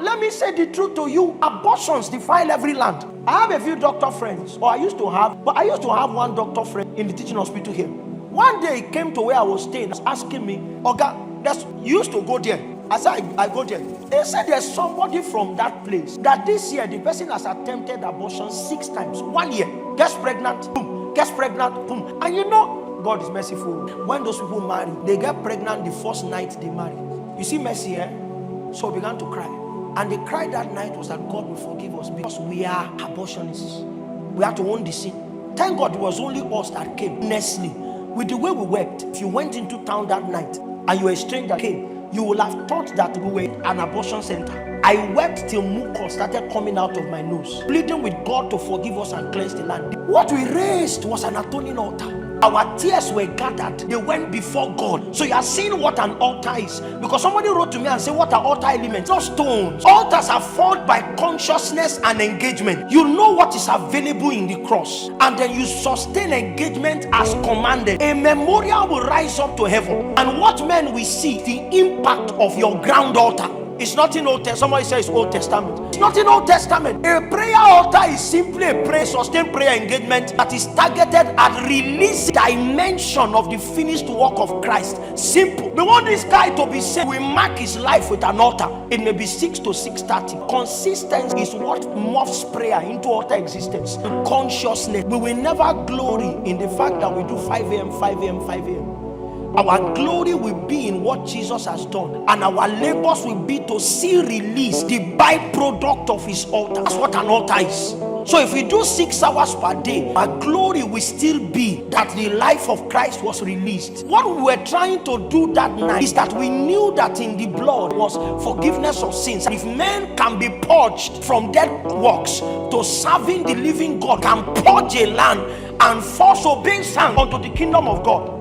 let me say the truth to you. Abortions defile every land. I have a few doctor friends, or I used to have one doctor friend in the teaching hospital here. One day he came to where I was staying, asking me, Oga, you used to go there. I said, I go there. They said there's somebody from that place that this year the person has attempted abortion 6 times. 1 year. Gets pregnant, boom. Gets pregnant, boom. And you know, God is merciful. When those people marry, they get pregnant the first night they marry. You see mercy, eh? So we began to cry. And the cry that night was that God will forgive us because we are abortionists. We have to own the sin. Thank God it was only us that came. Honestly, with the way we wept, if you went into town that night and you were a stranger came, you will have thought that we were an abortion center. I wept till mucus started coming out of my nose, pleading with God to forgive us and cleanse the land. What we raised was an atoning altar. Our tears were gathered. They went before God. So you are seeing what an altar is. Because somebody wrote to me and said, what are altar elements? Not stones. Altars are formed by consciousness and engagement. You know what is available in the cross. And then you sustain engagement as commanded. A memorial will rise up to heaven. And what men will see, the impact of your ground altar. It's not in Old Testament. Somebody says Old Testament. It's not in Old Testament. A prayer altar is simply a prayer, sustained prayer engagement that is targeted at releasing dimension of the finished work of Christ. Simple. We want this guy to be saved. We mark his life with an altar. It may be 6 to 6:30. Consistency is what morphs prayer into altar existence. Consciousness. We will never glory in the fact that we do 5 a.m., 5 a.m., 5 a.m. Our glory will be in what Jesus has done, and our labors will be to see release the byproduct of his altar. That's what an altar is. So if we do 6 hours per day, our glory will still be that the life of Christ was released. What we were trying to do that night is that we knew that in the blood was forgiveness of sins. If men can be purged from dead works to serving the living God, can purge a land and force obeisance unto the kingdom of God.